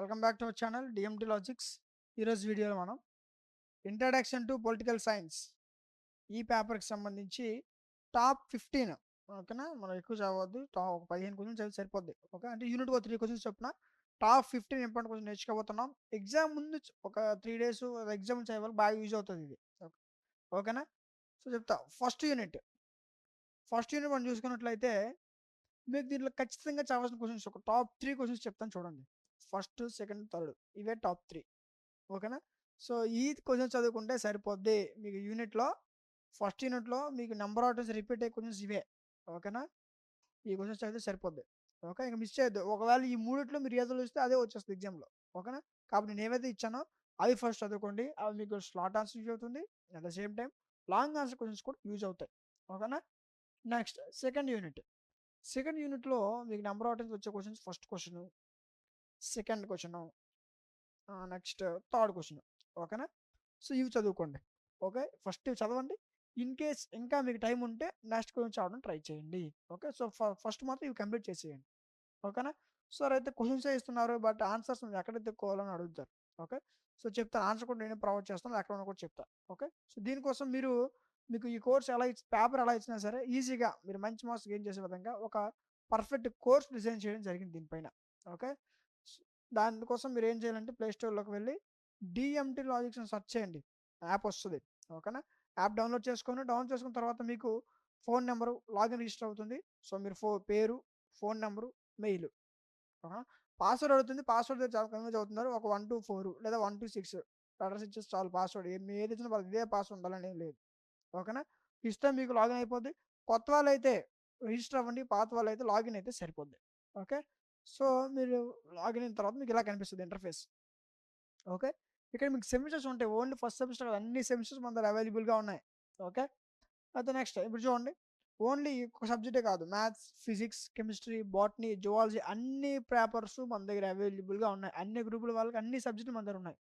Welcome back to our channel DMT logics. ఈరోజు వీడియోలో మనం ఇంట్రడక్షన్ టు పొలిటికల్ సైన్స్ ఈ పేపర్కి సంబంధించి టాప్ 15, ఓకేనా. మనం ఎక్కువ చదవద్దు, టాప్ ఒక 15 క్వశ్చన్స్ చదివి సరిపోద్ది. ఓకే, అంటే యూనిట్ 3 క్వశ్చన్స్ చొప్పున టాప్ 15 ఇంపార్టెంట్ క్వశ్చన్ నేర్చుకోబోతున్నాం. ఎగ్జామ్ ముందు ఒక 3 డేస్ ఎగ్జామ్ చదివాలి, బాగా యూజ్ అవుతుంది ఇది. ఓకేనా. సో చెప్తా. ఫస్ట్ యూనిట్ మనం చూసుకున్నట్లయితే మీకు దీంట్లో ఖచ్చితంగా చదవాల్సిన క్వశ్చన్స్ ఒక టాప్ 3 క్వశ్చన్స్ చెప్తాను చూడండి. ఫస్ట్, సెకండ్, థర్డ్ ఇవే టాప్ 3. ఓకేనా. సో ఈ క్వశ్చన్స్ చదువుకుంటే సరిపోద్ది మీకు యూనిట్లో. ఫస్ట్ యూనిట్లో మీకు నెంబర్ ఆఫ్ టైమ్స్ రిపీట్ అయ్యే క్వశ్చన్స్ ఇవే. ఓకేనా. ఈ క్వశ్చన్స్ చదివితే సరిపోద్ది. ఓకే, ఇంకా మిస్ చేయొద్దు. ఒకవేళ ఈ మూడిట్లో మీరు ఏదో ఇస్తే అదే వచ్చేస్తుంది ఎగ్జామ్లో. ఓకేనా. కాబట్టి నేను ఏవైతే ఇచ్చానో అవి ఫస్ట్ చదువుకోండి. అవి మీకు స్లాట్ ఆన్సర్ యూజ్ అవుతుంది, at the same time long answer questions కూడా యూజ్ అవుతాయి. ఓకేనా. నెక్స్ట్ సెకండ్ యూనిట్లో మీకు నెంబర్ ఆఫ్ టైమ్స్ వచ్చే questions first question, second question, next third question. ఓకేనా. సో ఇవి చదువుకోండి. ఓకే, ఫస్ట్ ఇవి చదవండి. ఇన్ కేస్ ఇంకా మీకు టైం ఉంటే నెక్స్ట్ క్వశ్చన్ చదవడం ట్రై చేయండి. ఓకే, సో ఫస్ట్ మాత్రం ఇవి కంప్లీట్ చేసేయండి. ఓకేనా. సార్ అయితే క్వశ్చన్స్ ఇస్తున్నారు బట్ ఆన్సర్స్ ఎక్కడ ఎత్తుక్కోవాలని అడుగుతారు. ఓకే, సో చెప్తాను. ఆన్సర్ కూడా నేనే ప్రొవైడ్ చేస్తాను, ఎక్కడ ఉన్నా కూడా చెప్తాను. ఓకే, సో దీనికోసం మీకు ఈ కోర్స్ పేపర్ ఎలా ఇచ్చినా సరే ఈజీగా మీరు మంచి మార్క్స్ గెయిన్ చేసే విధంగా ఒక పర్ఫెక్ట్ కోర్స్ డిజైన్ చేయడం జరిగింది దీనిపైన. ఓకే, దానికోసం మీరు ఏం చేయాలంటే ప్లే స్టోర్లోకి వెళ్ళి డిఎంటి లాజిక్స్ అని సెర్చ్ చేయండి, యాప్ వస్తుంది. ఓకేనా. యాప్ డౌన్లోడ్ చేసుకున్న తర్వాత మీకు ఫోన్ నెంబరు లాగిన్ రిజిస్టర్ అవుతుంది. సో మీరు పేరు, ఫోన్ నెంబరు, మెయిల్, పాస్వర్డ్ అడుగుతుంది. పాస్వర్డ్ చాలా కన్ఫ్యూజ్ అవుతున్నారు. ఒక 1 to 4 లేదా 1 to 6 లెటర్స్ ఇచ్చేసి చాలు. పాస్వర్డ్ ఏది ఇచ్చినా వాళ్ళకి ఇదే పాస్వర్డ్ ఉండాలని ఏం లేదు. ఓకేనా. ఇస్తే మీకు లాగిన్ అయిపోద్ది. కొత్త వాళ్ళైతే రిజిస్టర్ అవ్వండి, పాత వాళ్ళైతే లాగిన్ అయితే సరిపోద్ది. ఓకే, సో మీరు లాగిన్ అయిన తర్వాత మీకు ఇలా కనిపిస్తుంది ఇంటర్ఫేస్. ఓకే, ఇక్కడ మీకు సెమిస్టర్స్ ఉంటాయి. ఓన్లీ ఫస్ట్ సెమిస్టర్ కాదు, అన్ని సెమిస్టర్స్ మన దగ్గర అవైలబుల్గా ఉన్నాయి. ఓకే, అయితే నెక్స్ట్ ఇప్పుడు చూడండి. ఓన్లీ ఒక సబ్జెక్టే కాదు, maths, physics, chemistry, botany, zoology అన్ని పేపర్స్ మన దగ్గర అవైలబుల్గా ఉన్నాయి. అన్ని గ్రూపుల వాళ్ళకి అన్ని సబ్జెక్టులు మన దగ్గర ఉన్నాయి.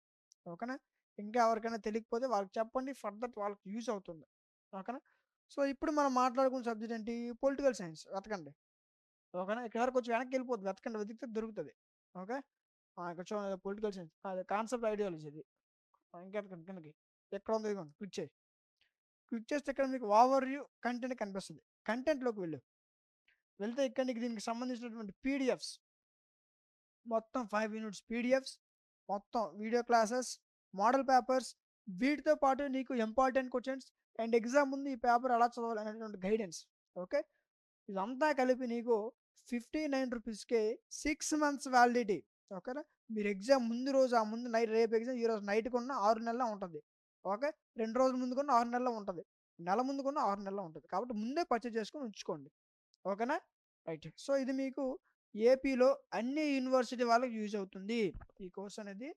ఓకేనా. ఇంకా ఎవరికైనా తెలియకపోతే వాళ్ళకి చెప్పండి, ఫర్దర్ వాళ్ళకి యూజ్ అవుతుంది. ఓకేనా. సో ఇప్పుడు మనం మాట్లాడుకున్న సబ్జెక్ట్ ఏంటి? Political science. వెతకండి. ఓకేనా. ఇక్కడ వరకు వచ్చి వెనక్కి వెళ్ళిపోతుంది, వెతకండి, వెతికితే దొరుకుతుంది. ఓకే, ఇక్కడ చూడండి, పొలిటికల్ సైన్స్ అది కాన్సెప్ట్ ఐడియాలజీ. ఇది ఇంకెతకండి కిందకి. ఎక్కడ ఉంది? ఇదిగోండి, క్లిక్ చేస్తే ఇక్కడ మీకు ఓవర్ వ్యూ కంటెంట్ కనిపిస్తుంది. కంటెంట్లోకి వెళ్తే ఇక్కడ నీకు దీనికి సంబంధించినటువంటి పీడిఎఫ్స్ మొత్తం 5 యూనిట్స్ పీడిఎఫ్స్, మొత్తం వీడియో క్లాసెస్, మోడల్ పేపర్స్, వీటితో పాటు నీకు ఇంపార్టెంట్ క్వశ్చన్స్ అండ్ ఎగ్జామ్ ముందు ఈ పేపర్ ఎలా చదవాలి అనేటువంటి గైడెన్స్. ఓకే, ఇదంతా కలిపి నీకు 59 రూపీస్కే 6 months వ్యాలిడిటీ. ఓకేనా. మీరు ఎగ్జామ్ ముందు రోజు, ఆ ముందు నైట్, రేపు ఎగ్జామ్ ఈ రోజు నైట్ కొన్న 6 నెలల్లో ఉంటుంది. ఓకే, 2 రోజుల ముందు కొన్న 6 నెలల్లో ఉంటుంది, నెల ముందు కొన్న 6 నెలల్లో ఉంటుంది. కాబట్టి ముందే పర్చేజ్ చేసుకొని ఉంచుకోండి. ఓకేనా. రైట్. సో ఇది మీకు ఏపీలో అన్ని యూనివర్సిటీ వాళ్ళకి యూజ్ అవుతుంది. ఈ కోర్స్ అనేది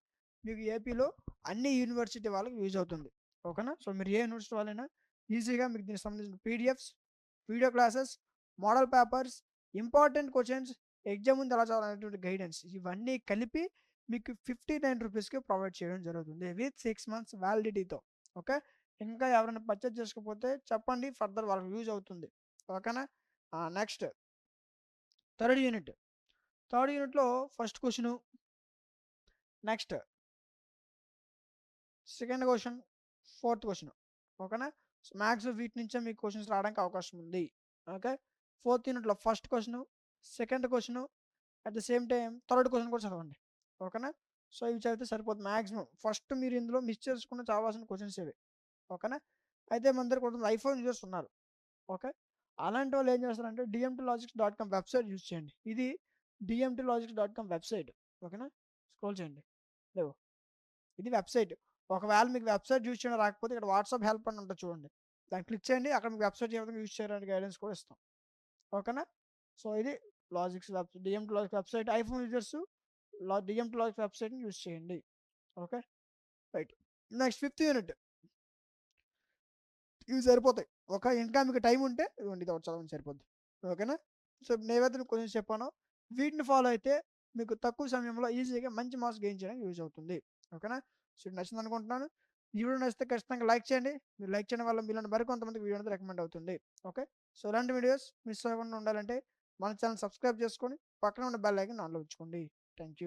మీకు ఏపీలో అన్ని యూనివర్సిటీ వాళ్ళకి యూజ్ అవుతుంది. ఓకేనా. సో మీరు ఏ యూనివర్సిటీ వాళ్ళైనా ఈజీగా మీకు దీనికి సంబంధించిన PDFs, video classes, model papers, important questions, exam ముందు ఎలా చదవాలనేటువంటి గైడెన్స్ ఇవన్నీ కలిపి మీకు 59 రూపీస్కి ప్రొవైడ్ చేయడం జరుగుతుంది విత్ 6 months వ్యాలిడిటీతో. ఓకే, ఇంకా ఎవరైనా పర్చేజ్ చేసుకోకపోతే చెప్పండి, ఫర్దర్ వాళ్ళకి యూజ్ అవుతుంది. ఓకేనా. నెక్స్ట్ థర్డ్ యూనిట్లో first question, next second question, fourth question. ఓకేనా. సో మ్యాథ్స్ వీటి నుంచే మీకు క్వశ్చన్స్ రావడానికి అవకాశం ఉంది. ఓకే, ఫోర్త్ యూనిట్లో first question, second question, at the same time third question కూడా చదవండి. ఓకేనా. సో ఇవి చదివితే సరిపోతుంది. మ్యాక్సిమం ఫస్ట్ మీరు ఇందులో మిస్ చేసుకున్న చదవాల్సిన క్వశ్చన్స్ ఇవి. ఓకేనా. అయితే మన దగ్గర కొంతమంది ఐఫోన్ యూజర్స్ ఉన్నారు. ఓకే, అలాంటి వాళ్ళు ఏం చేస్తారంటే dmtlogics.com వెబ్సైట్ యూజ్ చేయండి. ఇది dmtlogics.com వెబ్సైట్. ఓకేనా, స్క్రోల్ చేయండి. లేవు, ఇది వెబ్సైట్. ఒకవేళ మీకు వెబ్సైట్ యూజ్ చేయడం రాకపోతే ఇక్కడ వాట్సాప్ హెల్ప్ అని ఉంటుంది చూడండి, దాన్ని క్లిక్ చేయండి. అక్కడ మీకు వెబ్సైట్ ఏ విధంగా యూజ్ చేయడానికి గైడెన్స్ కూడా ఇస్తాం. ఓకేనా. సో ఇది DMT logics website. IPhone users DMT logics వెబ్సైట్ని యూజ్ చేయండి. Okay, right. Next fifth unit, ఇవి సరిపోతాయి. ఓకే, ఇంకా మీకు టైం ఉంటే ఇవ్వండి, ఇది ఒకటి చదవండి సరిపోద్ది. ఓకేనా. సో నేనైతే కొంచెం చెప్పాను, వీటిని ఫాలో అయితే మీకు తక్కువ సమయంలో ఈజీగా మంచి మార్క్స్ గెయిన్ చేయడానికి యూజ్ అవుతుంది. ఓకేనా. సో నచ్చింది అనుకుంటున్నాను. ఈ వీడియో నచ్చితే ఖచ్చితంగా లైక్ చేయండి. మీరు లైక్ చేయడం వల్ల మీలాంటి మరికొంతమందికి వీడియో అనేది రికమెండ్ అవుతుంది. ఓకే, సో ఇలాంటి వీడియోస్ మిస్ అవ్వకుండా ఉండాలంటే మన ఛానల్ సబ్స్క్రైబ్ చేసుకొని పక్కన ఉన్న బెల్ ఐకాన్ ఆన్లో ఉంచుకోండి. Thank you.